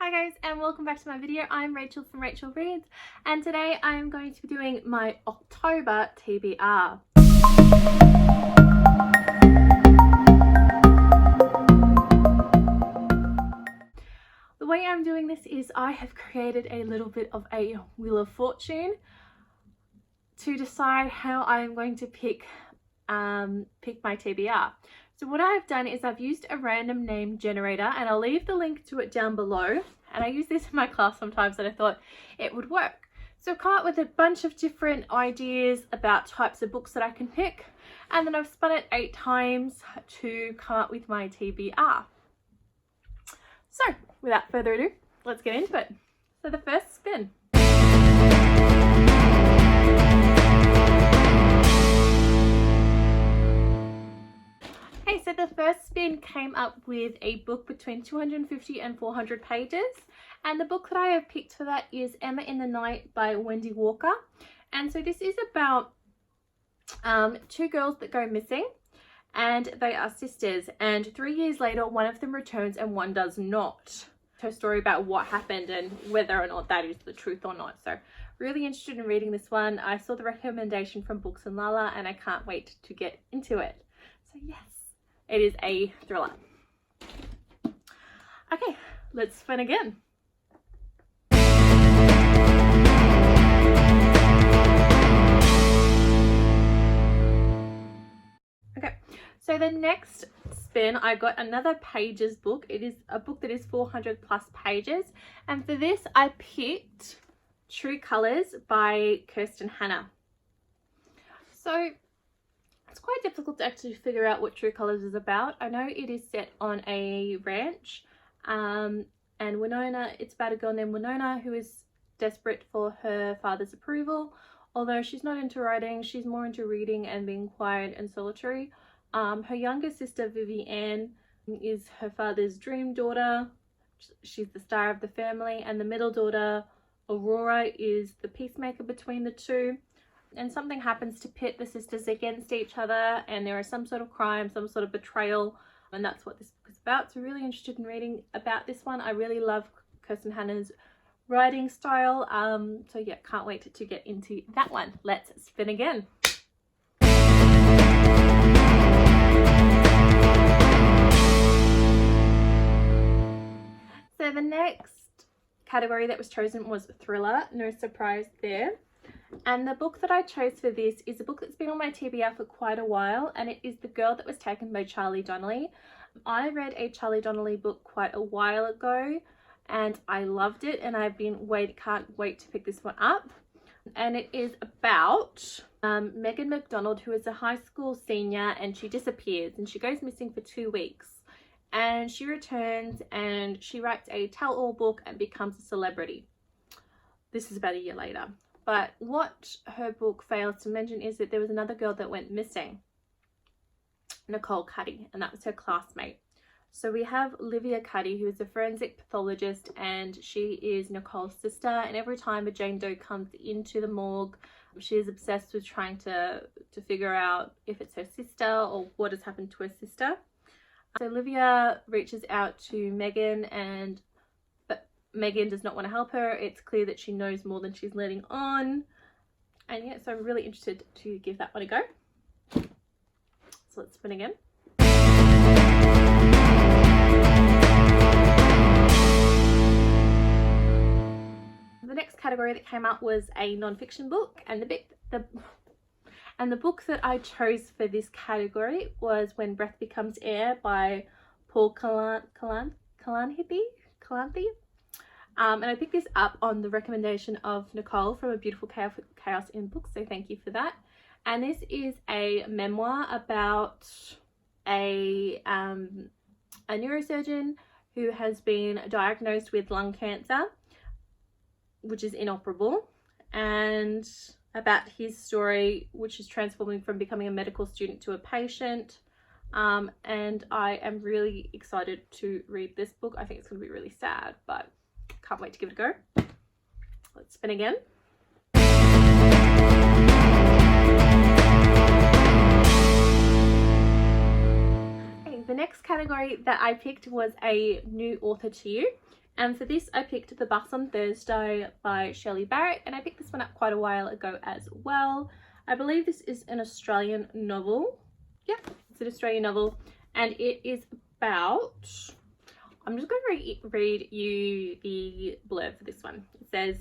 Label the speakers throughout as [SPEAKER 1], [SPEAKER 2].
[SPEAKER 1] Hi guys, and welcome back to my video. I'm Rachel from Rachel Reads, and today I am going to be doing my October TBR. The way I'm doing this is I have created a little bit of a Wheel of Fortune to decide how I'm going to pick my TBR. So what I've done is I've used a random name generator, and I'll leave the link to it down below. And I use this in my class sometimes, and I thought it would work. So I've come up with a bunch of different ideas about types of books that I can pick, and then I've spun it 8 times to come up with my TBR. So without further ado, let's get into it. So the first spin. Okay, so the first spin came up with a book between 250 and 400 pages, and the book that I have picked for that is Emma in the Night by Wendy Walker. And so this is about 2 girls that go missing, and they are sisters, and 3 years later one of them returns and one does not. Her story about what happened and whether or not that is the truth or not. So really interested in reading this one. I saw the recommendation from Books and Lala, and I can't wait to get into it. So yes, it is a thriller. Okay, let's spin again. Okay, so the next spin, I got another Pages book. It is a book that is 400 plus pages, and for this I picked True Colors by Kirsten Hanna. So it's quite difficult to actually figure out what True Colors is about. I know it is set on a ranch, and Winona, it's about a girl named Winona who is desperate for her father's approval. Although she's not into writing, she's more into reading and being quiet and solitary. Her younger sister Vivienne is her father's dream daughter. She's the star of the family, and the middle daughter Aurora is the peacemaker between the two. And something happens to pit the sisters against each other, and there is some sort of crime, some sort of betrayal, and that's what this book is about. So really interested in reading about this one. I really love Kirsten Hanna's writing style, so yeah, can't wait to get into that one. Let's spin again. So the next category that was chosen was thriller. No surprise there. And the book that I chose for this is a book that's been on my TBR for quite a while, and it is The Girl That Was Taken by Charlie Donnelly. I read a Charlie Donnelly book quite a while ago, and I loved it, and can't wait to pick this one up. And it is about Megan McDonald, who is a high school senior, and she disappears and she goes missing for 2 weeks, and she returns and she writes a tell-all book and becomes a celebrity. This is about a year later. But what her book fails to mention is that there was another girl that went missing, Nicole Cuddy, and that was her classmate. So we have Livia Cuddy, who is a forensic pathologist, and she is Nicole's sister. And every time a Jane Doe comes into the morgue, she is obsessed with trying to figure out if it's her sister or what has happened to her sister. So Livia reaches out to Megan, but Megan does not want to help her. It's clear that she knows more than she's letting on. And yeah, so I'm really interested to give that one a go. So let's spin again. The next category that came up was a non-fiction book, and the book that I chose for this category was When Breath Becomes Air by Paul Kalanthi. And I picked this up on the recommendation of Nicole from A Beautiful Chaos in Books, so thank you for that. And this is a memoir about a neurosurgeon who has been diagnosed with lung cancer, which is inoperable, and about his story, which is transforming from becoming a medical student to a patient. And I am really excited to read this book. I think it's going to be really sad, but can't wait to give it a go. Let's spin again. Okay, the next category that I picked was a new author to you. And for this, I picked The Bus on Thursday by Shelley Barrett, and I picked this one up quite a while ago as well. I believe this is an Australian novel. Yeah, it's an Australian novel, and it is about... I'm just going to read you the blurb for this one. It says,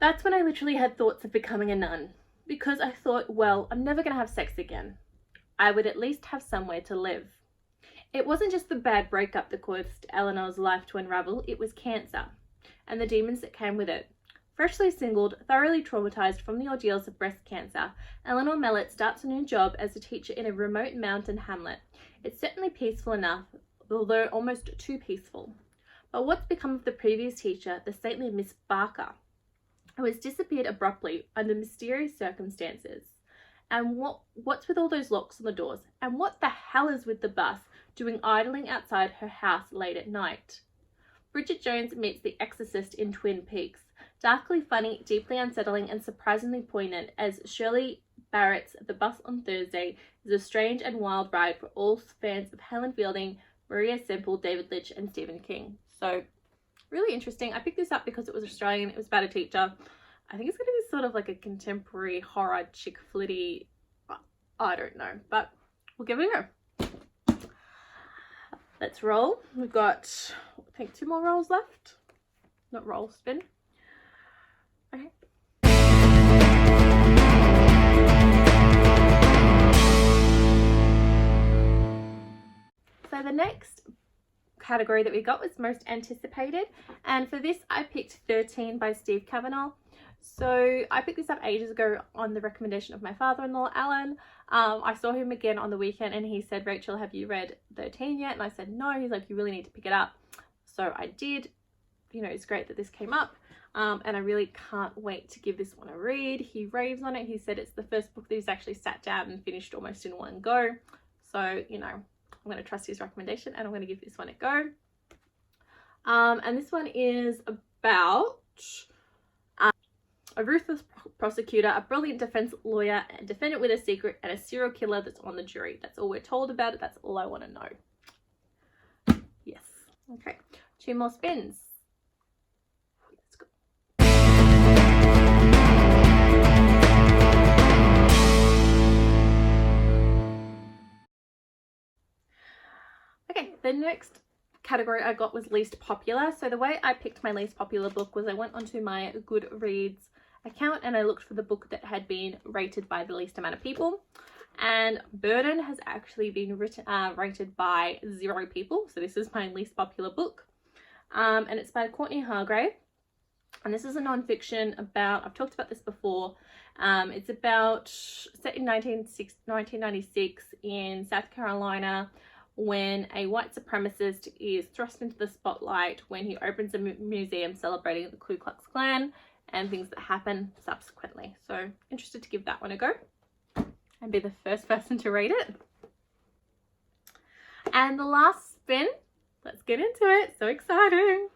[SPEAKER 1] "That's when I literally had thoughts of becoming a nun, because I thought, well, I'm never going to have sex again. I would at least have somewhere to live. It wasn't just the bad breakup that caused Eleanor's life to unravel, it was cancer, and the demons that came with it. Freshly singled, thoroughly traumatized from the ordeals of breast cancer, Eleanor Mellett starts a new job as a teacher in a remote mountain hamlet. It's certainly peaceful enough, although almost too peaceful. But what's become of the previous teacher, the saintly Miss Barker, who has disappeared abruptly under mysterious circumstances? And what's with all those locks on the doors? And what the hell is with the bus doing idling outside her house late at night?" Bridget Jones meets the exorcist in Twin Peaks. Darkly funny, deeply unsettling, and surprisingly poignant, as Shirley Barrett's The Bus on Thursday is a strange and wild ride for all fans of Helen Fielding, Maria Semple, David Litch, and Stephen King. So, really interesting. I picked this up because it was Australian. It was about a teacher. I think it's going to be sort of like a contemporary horror chick flitty. I don't know, but we'll give it a go. Let's roll. We've got, I think, 2 more rolls left. Not roll, spin. Okay. So the next category that we got was most anticipated, and for this I picked 13 by Steve Kavanaugh. So I picked this up ages ago on the recommendation of my father-in-law, Alan. I saw him again on the weekend and he said, "Rachel, have you read 13 yet?" And I said, "No." He's like, "You really need to pick it up." So I did. You know, it's great that this came up, and I really can't wait to give this one a read. He raves on it. He said it's the first book that he's actually sat down and finished almost in one go. So, you know, I'm going to trust his recommendation and I'm going to give this one a go. And this one is about a ruthless prosecutor, a brilliant defense lawyer, a defendant with a secret, and a serial killer that's on the jury. That's all we're told about it. That's all I want to know. Yes. Okay. 2 more spins. Let's go. Okay, the next category I got was least popular. So the way I picked my least popular book was I went onto my Goodreads account and I looked for the book that had been rated by the least amount of people, and Burden has actually been rated by 0 people. So this is my least popular book, and it's by Courtney Hargrave, and this is a non-fiction about, I've talked about this before, it's about set in 1996 in South Carolina, when a white supremacist is thrust into the spotlight when he opens a museum celebrating the Ku Klux Klan and things that happen subsequently. So interested to give that one a go and be the first person to read it. And the last spin, let's get into it. So exciting.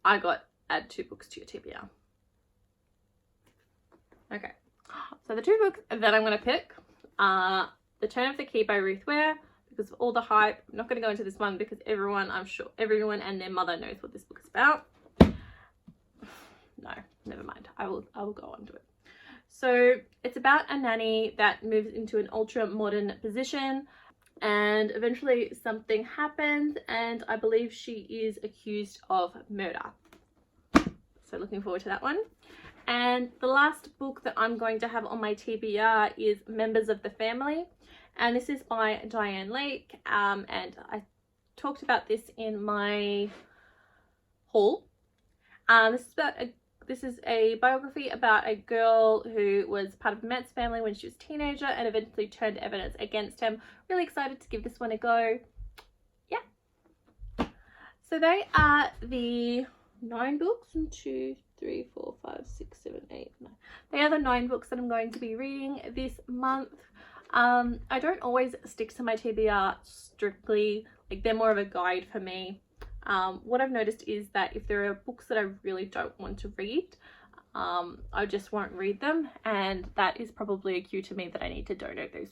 [SPEAKER 1] I got add 2 books to your TBR. Okay, so the 2 books that I'm going to pick are The Turn of the Key by Ruth Ware, because of all the hype. I'm not going to go into this one because everyone, I'm sure everyone and their mother knows what this book is about. No, never mind. I will go on to it. So it's about a nanny that moves into an ultra modern position, and eventually something happens and I believe she is accused of murder. So looking forward to that one. And the last book that I'm going to have on my TBR is Members of the Family, and this is by Diane Leake, and I talked about this in my haul. This is a biography about a girl who was part of Matt's family when she was a teenager and eventually turned evidence against him. Really excited to give this one a go. Yeah. So they are the 9 books. 1, 2, 3, 4, 5, 6, 7, 8, 9. They are the 9 books that I'm going to be reading this month. I don't always stick to my TBR strictly. Like, they're more of a guide for me. What I've noticed is that if there are books that I really don't want to read, I just won't read them, and that is probably a cue to me that I need to donate these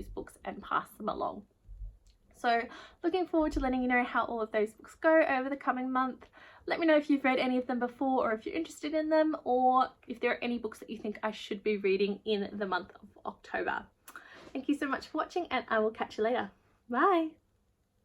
[SPEAKER 1] books and pass them along. So looking forward to letting you know how all of those books go over the coming month. Let me know if you've read any of them before, or if you're interested in them, or if there are any books that you think I should be reading in the month of October. Thank you so much for watching, and I will catch you later. Bye!